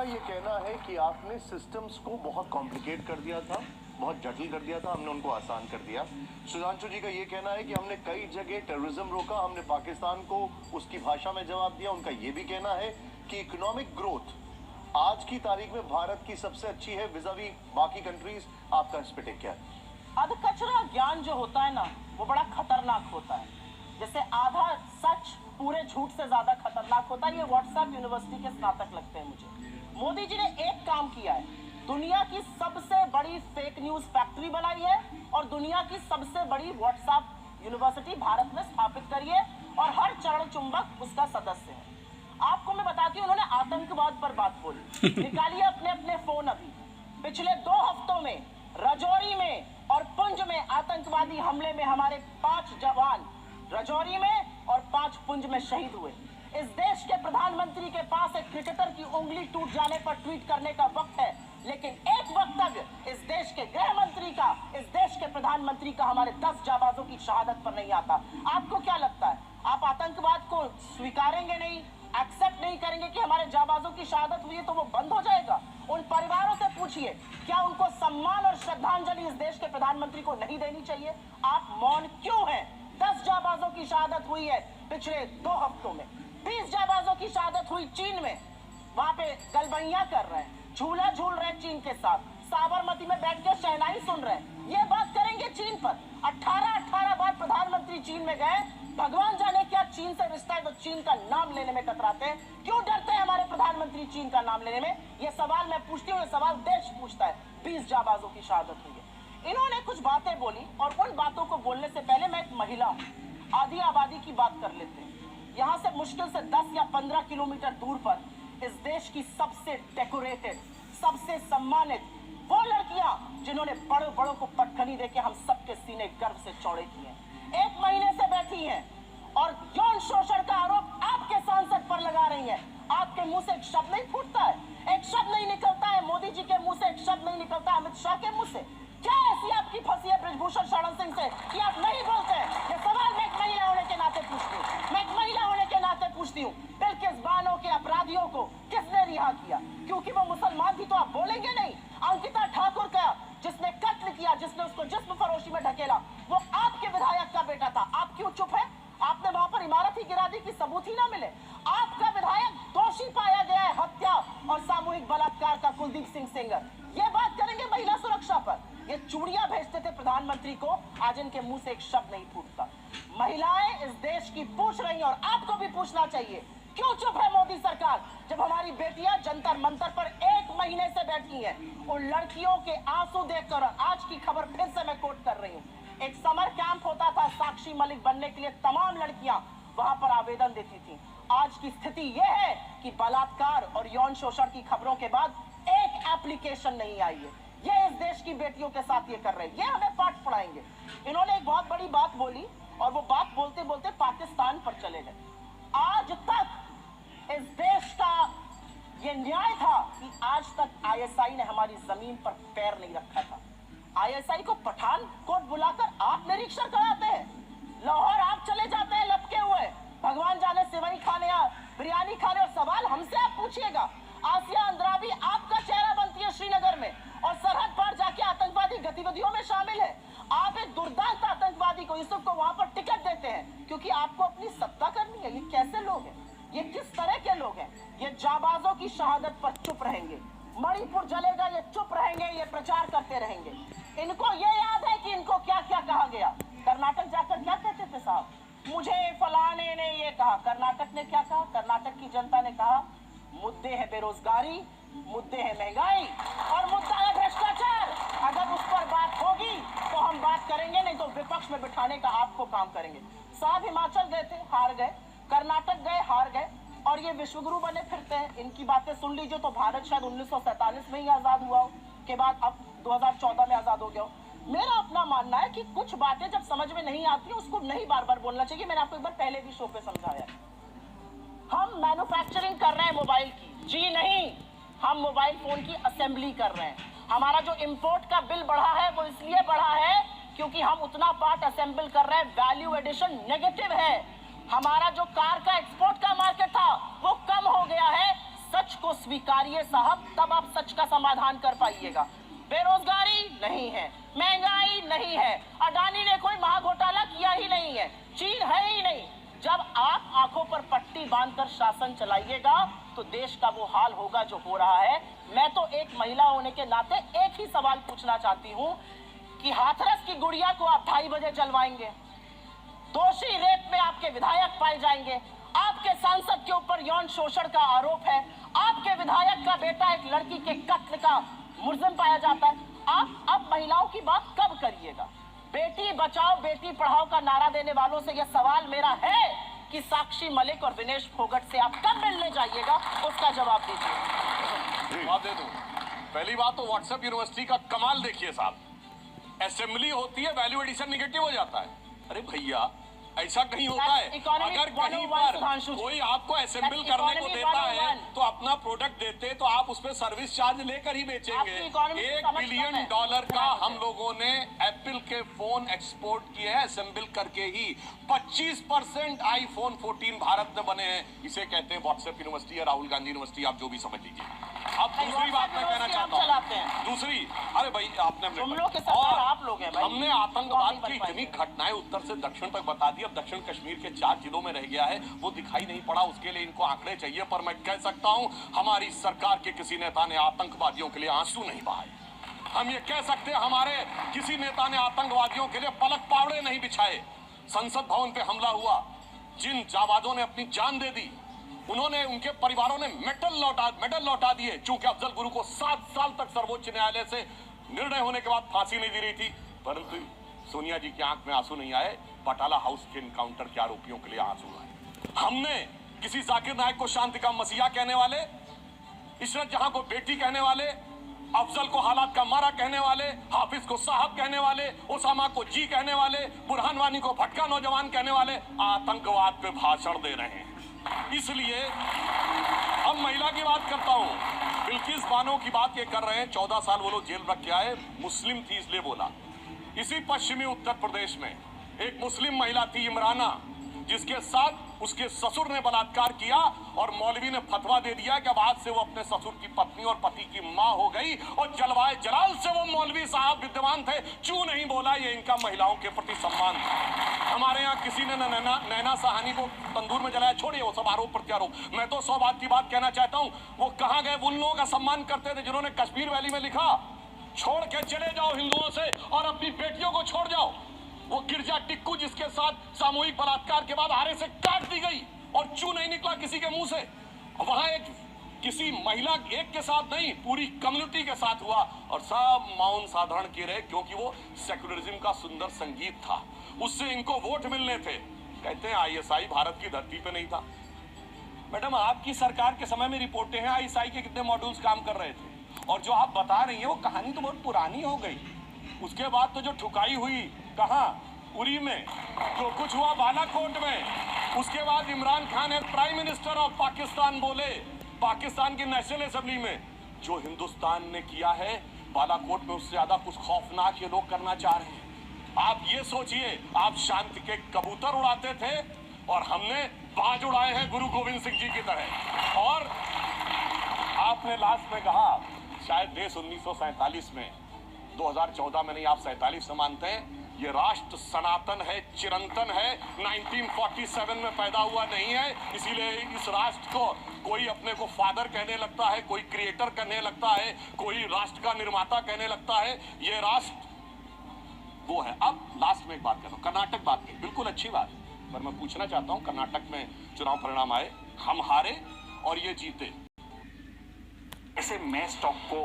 ये कहना है कि आपने सिस्टम्स को बहुत कॉम्प्लिकेट कर दिया था, बहुत जटिल कर दिया था, हमने उनको आसान कर दिया। सुधांशु जी का ये कहना है कि हमने कई जगह टेररिज्म रोका, हमने पाकिस्तान को उसकी भाषा में जवाब दिया। उनका ये भी कहना है कि इकोनॉमिक ग्रोथ आज की तारीख में भारत की सबसे अच्छी है विज़ावी बाकी कंट्रीज। आपका इस पे टेक क्या है? अधकचरा ज्ञान जो होता है ना, वो बड़ा खतरनाक होता है। जैसे आधा सच पूरे झूठ से ज्यादा खतरनाक होता है। ये व्हाट्सएप यूनिवर्सिटी के स्नातक लगते हैं मुझे। मोदी जी ने एक काम किया है, दुनिया की सबसे बड़ी फेक न्यूज फैक्ट्री बनाई है और दुनिया की सबसे बड़ी व्हाट्सएप यूनिवर्सिटी भारत में स्थापित करी है और हर चरण चुंबक उसका सदस्य है। आपको मैं बताती हूँ, उन्होंने आतंकवाद पर बात बोली। निकालिए अपने अपने फोन अभी। पिछले 2 हफ्तों में राजौरी में और पुंछ में आतंकवादी हमले में हमारे 5 जवान राजौरी में और 5 पुंछ में शहीद हुए। इस देश के प्रधानमंत्री के पास एक क्रिकेटर की उंगली टूट जाने पर ट्वीट करने का वक्त है, लेकिन एक वक्तव्य इस देश के गृह मंत्री का, इस देश के प्रधानमंत्री का हमारे 10 जाबाजों की शहादत पर नहीं आता। आपको क्या लगता है, आप आतंकवाद को स्वीकारेंगे नहीं, एक्सेप्ट नहीं करेंगे कि हमारे जाबाजों की शहादत हुई है तो वो बंद हो जाएगा? उन परिवारों से पूछिए, क्या उनको सम्मान और श्रद्धांजलि इस देश के प्रधानमंत्री को नहीं देनी चाहिए? आप मौन क्यों हैं? 10 जाबाजों की शहादत हुई है पिछले 2 हफ्तों में। 20 जाबाजों की शहादत हुई चीन में, वहां पे गलबैया कर रहे हैं, झूला झूल रहे हैं चीन के साथ, साबरमती में बैठ के शहनाई सुन रहे हैं। ये बात करेंगे चीन पर? 18 बार प्रधानमंत्री चीन में गए, भगवान जाने क्या चीन से रिश्ता है तो चीन का नाम लेने में कतराते हैं। क्यों डरते हैं हमारे प्रधानमंत्री चीन का नाम लेने में? ये सवाल मैं पूछती हूँ, ये सवाल देश पूछता है। 20 जाबाजों की शहादत हुई है। इन्होंने कुछ बातें बोली और उन बातों को बोलने से पहले मैं एक महिला हूँ, आधी आबादी की बात कर लेते हैं। यहाँ से मुश्किल से 10 या 15 किलोमीटर दूर पर इस देश की सबसे डेकोरेटेड, सबसे सम्मानित वो लड़कियां जिन्होंने बड़ों बड़ों को पटखनी देके हम सबके सीने गर्व से चौड़े किए हैं, 1 महीने से बैठी हैं और यौन शोषण का आरोप आपके सांसद पर लगा रही हैं। आपके मुंह से एक शब्द नहीं फूटता है, एक शब्द नहीं निकलता है मोदी जी के मुंह से, एक शब्द नहीं निकलता है अमित शाह के मुंह से। क्या ऐसी आपकी फंसी है ब्रजभूषण शरण सिंह से कि आप नहीं बोलते? ये सवाल मैं एक महिला होने के नाते पूछती हूँ, मैं एक महिला होने के नाते पूछती हूँ। बिल्किस बानो के अपराधियों को किसने रिहा किया? क्योंकि वो मुसलमान थी तो आप बोलेंगे नहीं। अंकिता ठाकुर का जिसने कत्ल किया, जिसने उसको जिस्म फरोशी में ढकेला, वो आपके विधायक का बेटा था। आप क्यों चुप है? आपने वहां पर इमारत ही गिरा दी कि सबूत ही ना मिले। आपका विधायक दोषी पाया गया है हत्या और सामूहिक बलात्कार का, कुलदीप सिंह सेंगर। ये बात करेंगे महिला सुरक्षा पर। ये चूड़ियां भेजते थे प्रधानमंत्री को, आज इनके मुंह से एक शब्द नहीं फूटता। महिलाएं इस देश की पूछ रही हैं और आपको भी पूछना चाहिए, क्यों चुप है मोदी सरकार? जब हमारी बेटियां जंतर मंतर पर 1 महीने से बैठी हैं, उन लड़कियों के आंसू देखकर, आज की खबर फिर से मैं कोट कर रही हूँ, एक समर कैंप होता था साक्षी मलिक बनने के लिए, तमाम लड़कियां वहां पर आवेदन देती थी। आज की स्थिति यह है कि बलात्कार और यौन शोषण की खबरों के बाद एक एप्लीकेशन नहीं आई है। ये इस देश की बेटियों के साथ ये कर रहे हैं, ये हमें पाठ पढ़ाएंगे। इन्होंने एक बहुत बड़ी बात बोली और वो बात बोलते बोलते पाकिस्तान पर चले गए। आज तक इस देश का ये न्याय था कि आज तक आईएसआई ने हमारी जमीन पर पैर नहीं रखा था। आईएसआई को पठानकोट बुलाकर आप निरीक्षण कराते हैं, लाहौर आप चले जाते हैं लपके हुए, भगवान जाने सेवई खाने या बिरयानी खाने, और सवाल हमसे आप पूछिएगा। आसिया अंद्राबी आपका चेहरा बनती है श्रीनगर में और सरहद पार जाके आतंकवादी गतिविधियों में शामिल है। आप एक दुर्दांत आतंकवादी को, यूसुफ को वहां पर टिकट देते हैं क्योंकि आपको अपनी सत्ता करनी है। ये कैसे लोग हैं? ये किस तरह के लोग हैं? ये जाबाजों की शहादत पर चुप रहेंगे, मणिपुर जलेगा ये चुप रहेंगे, ये प्रचार करते रहेंगे। इनको ये याद है कि इनको क्या क्या कहा गया। कर्नाटक जाकर क्या कहते थे साहब? मुझे फलाने ने ये कहा। कर्नाटक ने क्या कहा? कर्नाटक की जनता ने कहा मुद्दे है बेरोजगारी, मुद्दे है महंगाई और मुद्दा है भ्रष्टाचार। अगर उस पर बात होगी तो हम बात करेंगे, नहीं तो विपक्ष में बिठाने का आपको काम करेंगे। साहब हिमाचल गए थे, हार गए, कर्नाटक गए, हार गए, और ये विश्वगुरु बने फिरते हैं। इनकी बातें सुन लीजिए तो भारत शायद 1947 में ही आजाद हुआ हो, के बाद अब 2014 में आजाद हो गया हो। मेरा अपना मानना है कि कुछ बातें जब समझ में नहीं आती है उसको नहीं बार बार बोलना चाहिए। मैंने आपको एक बार पहले भी शो पे समझाया। हम मैन्युफैक्चरिंग कर रहे हैं मोबाइल की, जी नहीं, हम मोबाइल फोन की असेंबली कर रहे हैं। हमारा जो इंपोर्ट का बिल बढ़ा है वो इसलिए बढ़ा है क्योंकि हम उतना पार्ट असेंबल कर रहे हैं, वैल्यू एडिशन नेगेटिव है। हमारा जो कार का एक्सपोर्ट का मार्केट था वो कम हो गया है, सच को स्वीकारिए साहब, तब आप सच का समाधान कर पाइएगा। बेरोजगारी नहीं है, महंगाई नहीं है, अडानी ने कोई महाघोटाला किया ही नहीं है, चीन है ही नहीं। जब आप आंखों पर पट्टी बांधकर शासन चलाइएगा तो देश का वो हाल होगा जो हो रहा है। मैं तो एक महिला होने के नाते एक ही सवाल पूछना चाहती हूँ कि हाथरस की गुड़िया को आप 2:30 बजे जलवाएंगे, दोषी रेप में आपके विधायक पाए जाएंगे, आपके सांसद के ऊपर यौन शोषण का आरोप है, आपके विधायक का बेटा एक लड़की के कत्ल का मुलजिम पाया जाता है। आप अब महिलाओं की बात कब करिएगा? बेटी बचाओ बेटी पढ़ाओ का नारा देने वालों से यह सवाल मेरा है कि साक्षी मलिक और विनेश फोगट से आप कब मिलने जाइएगा, उसका जवाब दीजिए। जवाब दे दूं। पहली बात तो व्हाट्सएप यूनिवर्सिटी का कमाल देखिए साहब, असेंबली होती है वैल्यू एडिशन निगेटिव हो जाता है। अरे भैया ऐसा कहीं होता है? अगर कहीं पर कोई आपको असेंबल करने को देता है तो अपना प्रोडक्ट देते तो आप उस पर सर्विस चार्ज लेकर ही बेचेंगे। $1 बिलियन का हम लोगों ने एप्पल के फोन एक्सपोर्ट किए हैं असेंबल करके ही। 25% आईफोन 14 भारत में बने हैं। इसे कहते हैं व्हाट्सएप यूनिवर्सिटी या राहुल गांधी यूनिवर्सिटी, आप जो भी समझ लीजिए। अब दूसरी बात मैं कहना चाहता हूँ, दूसरी, अरे भाई आपने हमने आतंकवाद की इतनी घटनाएं उत्तर से दक्षिण तक बता दी। अब दक्षिण कश्मीर के 4 जिलों में रह गया है, वो दिखाई नहीं पड़ा, उसके लिए इनको आंकड़े चाहिए। पर मैं कह सकता हूं हमारी सरकार के किसी नेता ने आतंकवादियों के लिए आंसू नहीं बहाए। हम ये कह सकते हैं हमारे किसी नेता ने आतंकवादियों के लिए पलक पावड़े नहीं बिछाए। संसद भवन पे हमला हुआ, जिन जाबाजों ने अपनी जान दे दी, उन्होंने, उनके परिवारों ने मेडल लौटा दिए। चूंकि अफजल गुरु को 7 साल तक सर्वोच्च न्यायालय से निर्णय होने के बाद फांसी नहीं दी रही थी, परंतु सोनिया जी की आंख में आंसू नहीं आए। बटाला हाउस के इनकाउंटर के आरोपियों के लिए आंसू आए। हमने किसी जाकिर नायक को शांति का मसीहा कहने वाले, इशरत जहां को बेटी कहने वाले, अफजल को हालात का मारा कहने वाले, हाफिज को साहब कहने वाले, ओसामा को जी कहने वाले, बुरहान वानी को भटका नौजवान कहने वाले आतंकवाद पे भाषण दे रहे हैं। इसलिए अब महिला की बात करता हूं। बिल्किस बानो की बात ये कर रहे हैं, 14 साल वो लोग जेल रख के आए, मुस्लिम थी इसलिए बोला। इसी पश्चिमी उत्तर प्रदेश में एक मुस्लिम महिला थी इमराना, जिसके साथ उसके ससुर ने बलात्कार किया और मौलवी ने फतवा दे दिया कि अब आज से वो अपने ससुर की पत्नी और पति की मां हो गई। और जलवाए जलाल से वो मौलवी साहब विद्यमान थे, क्यों नहीं बोला? ये इनका महिलाओं के प्रति सम्मान था। हमारे यहाँ किसी ने नैना साहनी को तंदूर में जलाया, छोड़िए वो सब आरोप प्रत्यारोप। मैं तो 100 बात की बात कहना चाहता हूँ, वो कहाँ गए उन लोगों का सम्मान करते थे जिन्होंने कश्मीर वैली में लिखा, छोड़ के चले जाओ हिंदुओं से और अपनी बेटियों को छोड़ जाओ। वो गिरजा टिक्कू जिसके साथ सामूहिक बलात्कार के बाद आरे से काट दी गई और चू नहीं निकला किसी के मुंह से। वहां एक किसी महिला एक के साथ नहीं, पूरी कम्युनिटी के साथ हुआ और सब मौन साधारण किए रहे, क्योंकि वो सेक्युलरिज्म का सुंदर संगीत था, उससे इनको वोट मिलने थे। कहते हैं आईएसआई भारत की धरती पे नहीं था। मैडम आपकी सरकार के समय में रिपोर्टें हैं आईएसआई के कितने मॉड्यूल्स काम कर रहे थे, और जो आप बता रही हैं वो कहानी तो बहुत पुरानी हो गई। उसके बाद तो जो ठुकाई हुई कहाँ, उरी में, जो कुछ हुआ बालाकोट में, उसके बाद इमरान खान है प्राइम मिनिस्टर ऑफ पाकिस्तान बोले पाकिस्तान की नेशनल असेंबली में, जो हिंदुस्तान ने किया है बालाकोट में उससे ज्यादा कुछ खौफनाक ये लोग करना चाह रहे हैं। आप ये सोचिए, आप शांति के कबूतर उड़ाते थे और हमने बाज उड़ाए हैं गुरु गोविंद सिंह जी की तरह। और आपने लास्ट में कहा शायद देश 1947 में, 2014 में नहीं, आप 47 से मानते हैं, ये राष्ट्र सनातन है, चिरंतन है, 1947 में पैदा हुआ नहीं है। इसीलिए इस राष्ट्र को कोई अपने को फादर कहने लगता है, कोई क्रिएटर कहने लगता है, कोई राष्ट्र का निर्माता कहने लगता है। ये राष्ट्र वो है। अब लास्ट में एक बात करूं, कर्नाटक बात की, बिल्कुल अच्छी बात, पर मैं पूछना चाहता हूं, कर्नाटक में चुनाव परिणाम आए, हम हारे और ये जीते। ऐसे मैं स्टॉक को